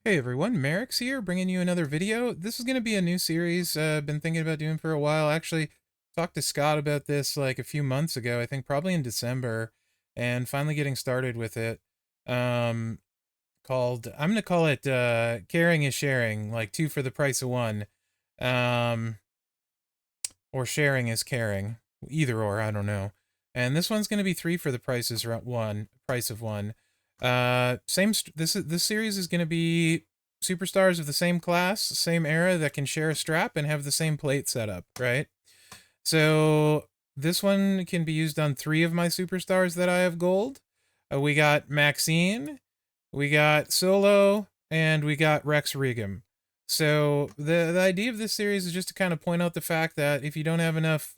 Hey everyone, Mherex here, bringing you another video. This is going to be a new series I've been thinking about doing for a while. Actually, talked to Scott about this like a few months ago, I think probably in December, and finally getting started with it. Um, I'm going to call it Caring is Sharing, like two for the price of one. Um, or Sharing is Caring. Either or, I don't know. And this one's going to be three for the price of one. This series is going to be superstars of the same class, same era that can share a strap and have the same plate setup, right? So this one can be used on three of my superstars that I have gold. We got Maxxine, we got Solo, and we got Rex Regum. So the idea of this series is just to kind of point out the fact that if you don't have enough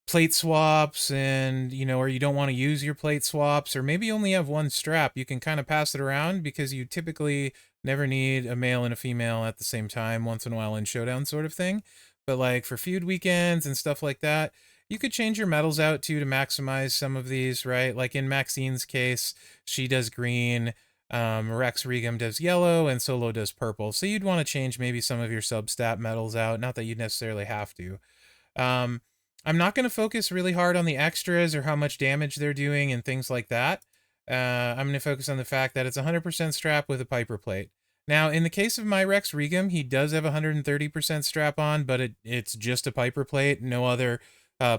plate swaps and or you don't want to use your plate swaps, or maybe you only have one strap, you can kind of pass it around because you typically never need a male and a female at the same time, once in a while in showdown sort of thing. But like for feud weekends and stuff like that, you could change your metals out too to maximize some of these, right? Like in Maxine's case, she does green, Rex Regum does yellow, and Solo does purple. So you'd want to change maybe some of your substat metals out, not that you'd necessarily have to. um, I'm not going to focus really hard on the extras or how much damage they're doing and things like that. I'm going to focus on the fact that it's 100% strap with a Piper plate. Now, in the case of my Rex Regum, he does have 130% strap on, but it's just a Piper plate, no other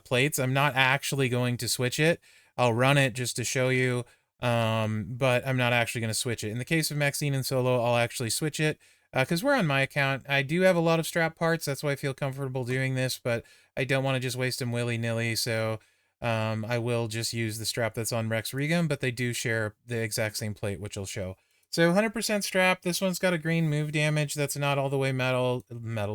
plates. I'm not actually going to switch it. I'll run it just to show you, but I'm not actually going to switch it. In the case of Maxxine and Solo, I'll actually switch it because we're on my account. I do have a lot of strap parts. That's why I feel comfortable doing this, but I don't want to just waste them willy-nilly, so I will just use the strap that's on Rex Regum, but they do share the exact same plate, which I'll show. So 100% strap. This one's got a green move damage that's not all the way metal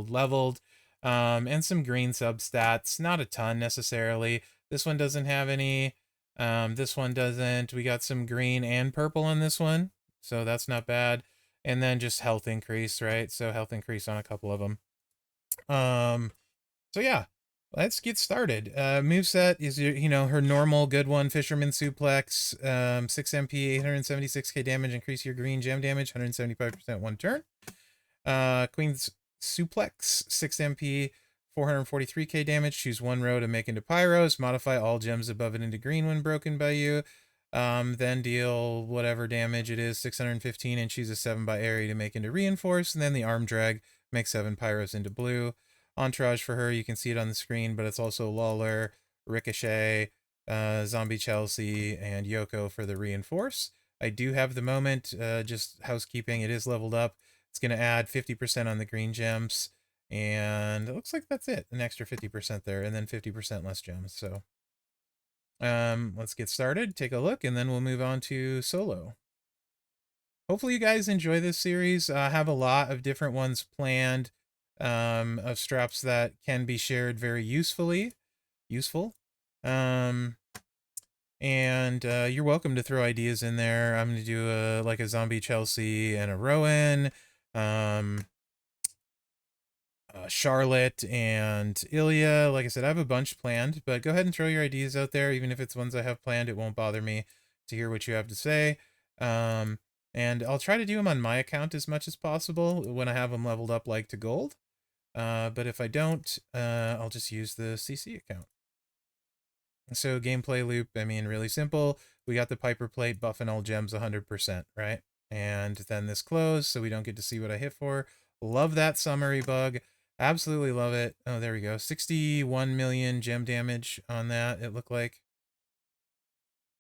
leveled, and some green substats. Not a ton necessarily. This one doesn't have any. This one doesn't. We got some green and purple on this one, so that's not bad. And then just health increase, right? So health increase on a couple of them. Um, so yeah, let's get started. Moveset is her normal good one: Fisherman Suplex, 6 MP, 876k damage, increase your green gem damage, 175% one turn. Queen's Suplex, 6 MP, 443k damage, choose one row to make into pyros, modify all gems above it into green when broken by you. Then deal whatever damage it is, 615, and choose a 7 by area to make into reinforce, and then the arm drag, make 7 pyros into blue. Entourage for her, you can see it on the screen, but it's also Lawler, Ricochet, Zombie Chelsea, and Yoko for the reinforce. I do have the moment, just housekeeping, it is leveled up. It's going to add 50% on the green gems, and it looks like that's it. An extra 50% there, and then 50% less gems. So let's get started, take a look, and then we'll move on to Solo. Hopefully you guys enjoy this series. I have a lot of different ones planned, of straps that can be shared very useful. Um, and you're welcome to throw ideas in there. I'm going to do like a Zombie Chelsea and a Rowan. Um, Charlotte and Ilya. Like I said, I have a bunch planned, but go ahead and throw your ideas out there. Even if it's ones I have planned, it won't bother me to hear what you have to say. And I'll try to do them on my account as much as possible when I have them leveled up like to gold. But if I don't, I'll just use the CC account. So gameplay loop, I mean, really simple. We got the Piper plate buffing all gems 100%, right? And then this close, so we don't get to see what I hit for. Love that summary bug. Absolutely love it. Oh, there we go. 61 million gem damage on that, it looked like.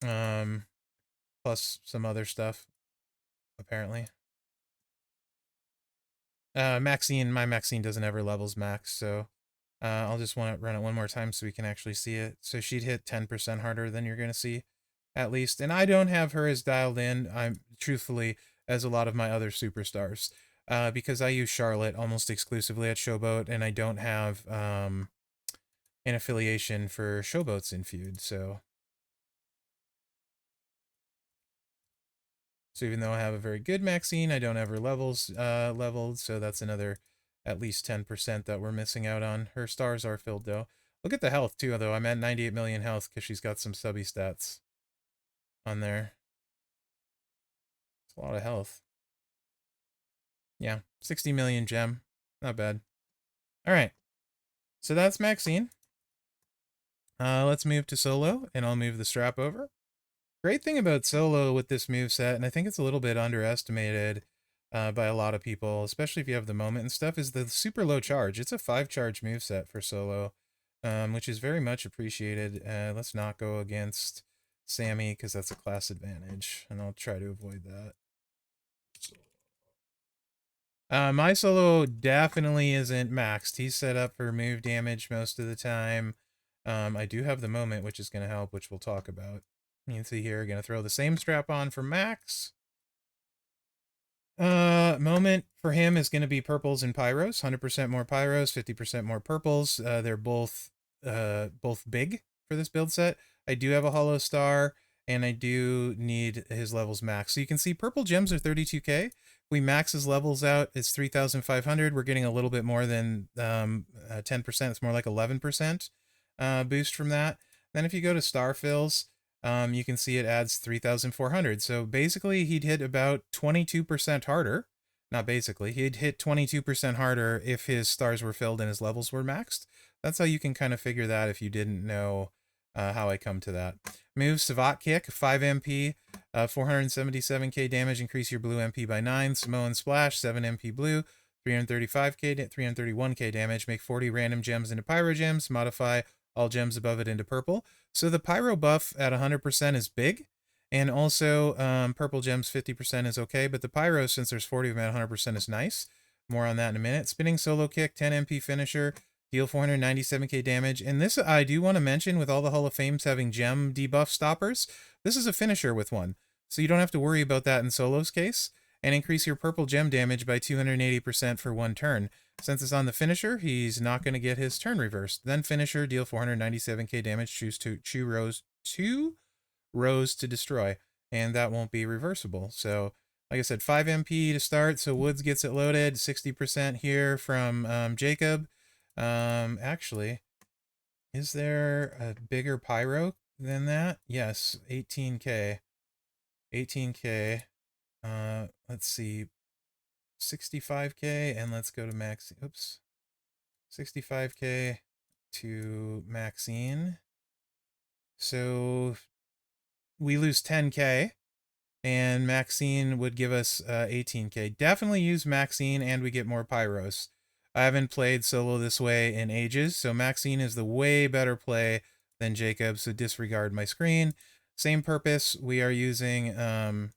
Um, plus some other stuff, apparently. My Maxxine doesn't ever levels max, so I'll just want to run it one more time so we can actually see it. So she'd hit 10% harder than you're going to see, at least. And I don't have her as dialed in, I'm truthfully, as a lot of my other superstars, because I use Charlotte almost exclusively at Showboat, and I don't have an affiliation for Showboats in Feud. So even though I have a very good Maxxine, I don't have her levels leveled, so that's another at least 10% that we're missing out on. Her stars are filled, though. Look at the health, too, though. I'm at 98 million health because she's got some subby stats on there. It's a lot of health. Yeah, 60 million gem. Not bad. All right. So that's Maxxine. Let's move to solo, and I'll move the strap over. Great thing about solo with this moveset, and I think it's a little bit underestimated by a lot of people, especially if you have the moment and stuff, is the super low charge. It's a 5-charge moveset for solo, which is very much appreciated. Let's not go against Sammy because that's a class advantage, and I'll try to avoid that. My solo definitely isn't maxed. He's set up for move damage most of the time. I do have the moment, which is going to help, which we'll talk about. You can see here, going to throw the same strap on for Max. Moment for him is going to be purples and pyros. 100% more pyros, 50% more purples. They're both big for this build set. I do have a hollow star, and I do need his levels max. So you can see purple gems are 32k. If we max his levels out, it's 3,500. We're getting a little bit more than 10%. It's more like 11% boost from that. Then if you go to star fills, you can see it adds 3,400. So basically he'd hit about 22% harder. Not basically, he'd hit 22% harder if his stars were filled and his levels were maxed. That's how you can kind of figure that if you didn't know how I come to that. Move Savat Kick, 5 MP, 477k damage, increase your blue MP by 9. Samoan Splash, 7 MP blue, 335k, 331k damage, make 40 random gems into pyro gems, modify all gems above it into purple. So the pyro buff at 100% is big, and also purple gems 50% is okay, but the pyro, since there's 40 of them at 100%, is nice. More on that in a minute. Spinning Solo Kick, 10 MP finisher, deal 497k damage. And this I do want to mention, with all the Hall of Fames having gem debuff stoppers, this is a finisher with one. So you don't have to worry about that in Solo's case. And increase your purple gem damage by 280% for one turn. Since it's on the finisher, he's not going to get his turn reversed. Then finisher, deal 497k damage, choose two rows to destroy, and that won't be reversible. So, like I said, 5 MP to start, so Woods gets it loaded, 60% here from Jacob. Actually, is there a bigger pyro than that? Yes, 18k. 18k. Let's see, 65k, and let's go to max. Oops. 65k to Maxxine. So we lose 10k, and Maxxine would give us 18k. Definitely use Maxxine, and we get more pyros. I haven't played solo this way in ages, so Maxxine is the way better play than Jacob, so disregard my screen. Same purpose, we are using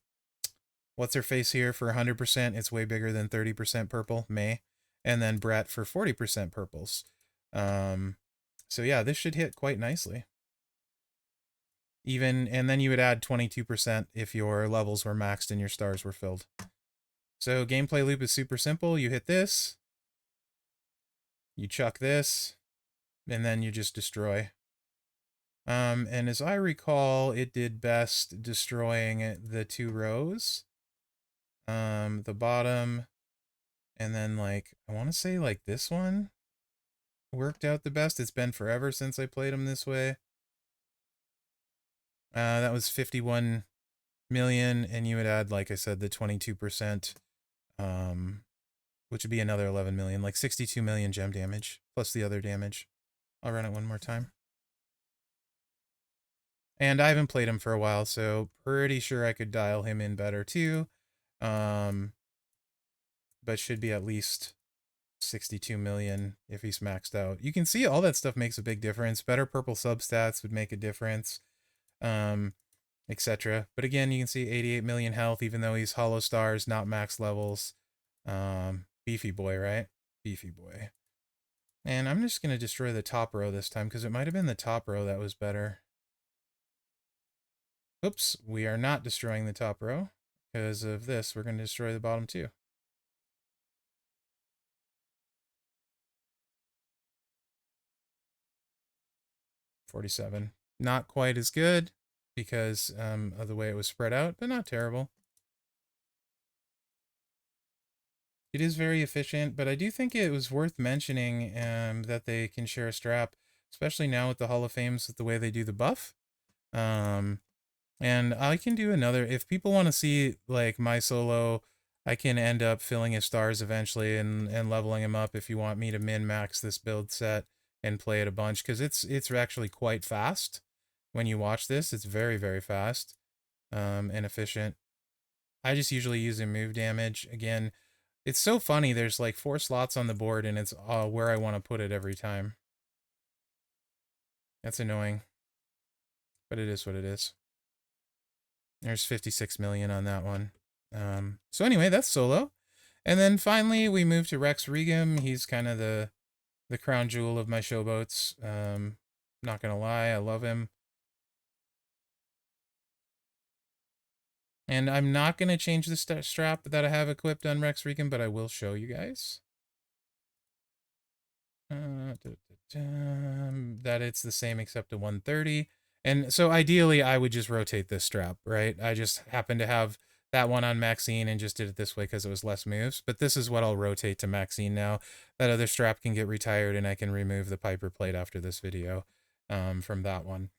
what's her face here for 100%. It's way bigger than 30% purple, May. And then Brett for 40% purples. So yeah, this should hit quite nicely. And then you would add 22% if your levels were maxed and your stars were filled. So gameplay loop is super simple. You hit this, you chuck this, and then you just destroy. And as I recall, it did best destroying the 2 rows. The bottom, and then like, I want to say like this one worked out the best. It's been forever since I played them this way. That was 51 million, and you would add, like I said, the 22%, which would be another 11 million, like 62 million gem damage, plus the other damage. I'll run it one more time. And I haven't played him for a while, so pretty sure I could dial him in better too. But should be at least 62 million if he's maxed out. You can see all that stuff makes a big difference. Better purple substats would make a difference, etc. But again, you can see 88 million health, even though he's hollow stars, not max levels. Beefy boy, right? Beefy boy. And I'm just going to destroy the top row this time, because it might have been the top row that was better. Oops, we are not destroying the top row. Because of this, we're going to destroy the bottom too. $47. Not quite as good because of the way it was spread out, but not terrible. It is very efficient, but I do think it was worth mentioning that they can share a strap, especially now with the Hall of Fames, with the way they do the buff. And I can do another, if people want to see like my solo I can end up filling his stars eventually and leveling him up if you want me to min-max this build set and play it a bunch, because it's actually quite fast. When you watch this, it's very, very fast and efficient. I just usually use a move damage. Again, it's so funny. There's like 4 slots on the board, and it's where I want to put it every time. That's annoying, but it is what it is. There's 56 million on that one. So anyway, that's Solo. And then finally, we move to Rex Regum. He's kind of the crown jewel of my showboats. Not gonna lie, I love him. And I'm not gonna change the strap that I have equipped on Rex Regum, but I will show you guys. That it's the same except a 130. And so ideally, I would just rotate this strap, right? I just happen to have that one on Maxxine and just did it this way because it was less moves. But this is what I'll rotate to Maxxine now. That other strap can get retired, and I can remove the Piper plate after this video from that one.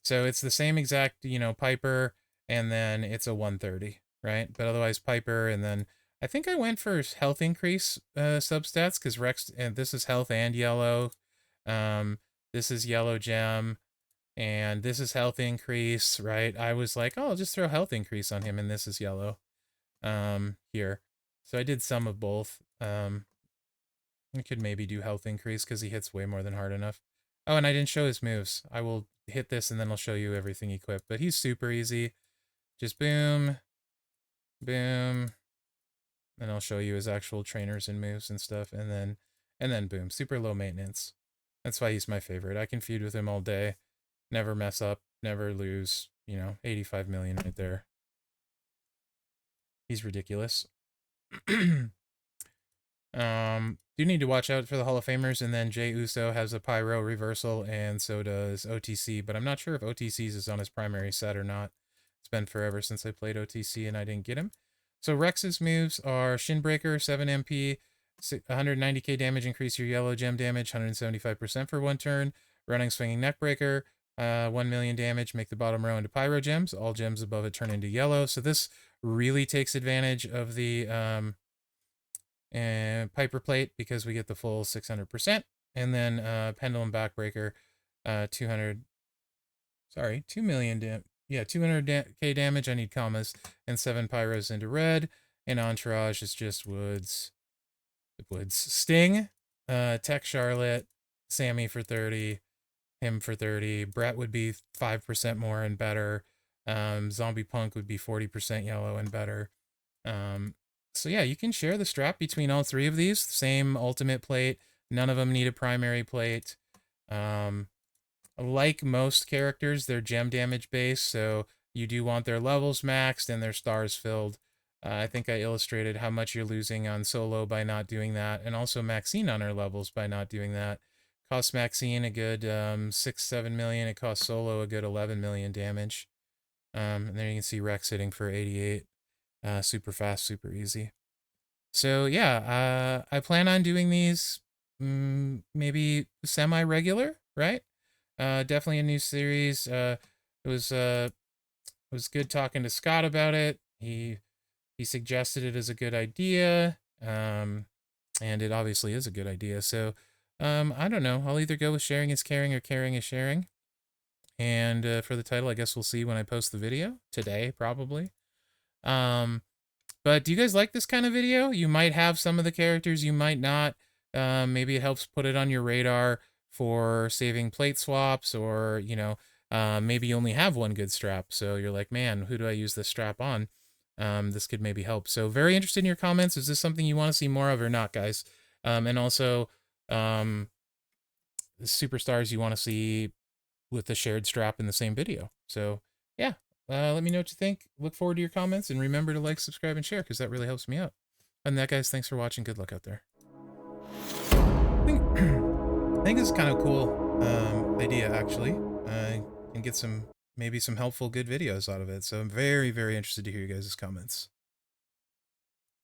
So it's the same exact, Piper, and then it's a 130, right? But otherwise Piper, and then I think I went for health increase substats, because Rex, and this is health and yellow. This is yellow gem, and this is health increase, right? I was like, oh, I'll just throw health increase on him, and this is yellow here. So I did some of both. I could maybe do health increase because he hits way more than hard enough. Oh, and I didn't show his moves. I will hit this, and then I'll show you everything equipped. But he's super easy. Just boom, boom. And I'll show you his actual trainers and moves and stuff, and then boom, super low maintenance. That's why he's my favorite. I can feud with him all day, never mess up, never lose. 85 million right there. He's ridiculous. Do need to watch out for the Hall of Famers, and then Jey Uso has a pyro reversal, and so does OTC, but I'm not sure if OTC's is on his primary set or not. It's been forever since I played OTC and I didn't get him. So Rex's moves are Shinbreaker, 7 MP, 190k damage, increase your yellow gem damage, 175% for 1 turn. Running Swinging Neckbreaker, 1 million damage, make the bottom row into pyro gems. All gems above it turn into yellow. So this really takes advantage of the Piper plate, because we get the full 600%. And then Pendulum Backbreaker, 2 million 200k damage. I need commas. And 7 pyros into red. And Entourage is just Woods. Sting, Tech Charlotte, Sammy for 30, him for 30. Brett would be 5% more and better. Zombie Punk would be 40% yellow and better. So yeah, you can share the strap between all 3 of these. Same ultimate plate. None of them need a primary plate. Like most characters, they're gem damage based, so you do want their levels maxed and their stars filled. I think I illustrated how much you're losing on Solo by not doing that, and also Maxxine on her levels by not doing that. Costs Maxxine a good 6-7 million. It costs Solo a good 11 million damage. And there you can see Rex hitting for 88. Super fast, super easy. So yeah, I plan on doing these maybe semi-regular, right? Definitely a new series. It was good talking to Scott about it. He suggested it as a good idea, and it obviously is a good idea. So I don't know. I'll either go with sharing is caring or caring is sharing. And for the title, I guess we'll see when I post the video today, probably. But do you guys like this kind of video? You might have some of the characters, you might not. Maybe it helps put it on your radar for saving plate swaps, or, maybe you only have one good strap. So you're like, man, who do I use this strap on? This could maybe help. So very interested in your comments. Is this something you want to see more of or not, guys? And also, the superstars you want to see with the shared strap in the same video. So yeah, let me know what you think. Look forward to your comments, and remember to like, subscribe, and share, because that really helps me out. And that, guys, thanks for watching. Good luck out there. I think this is kind of a cool idea, actually. And get maybe some helpful, good videos out of it. So I'm very, very interested to hear you guys' comments.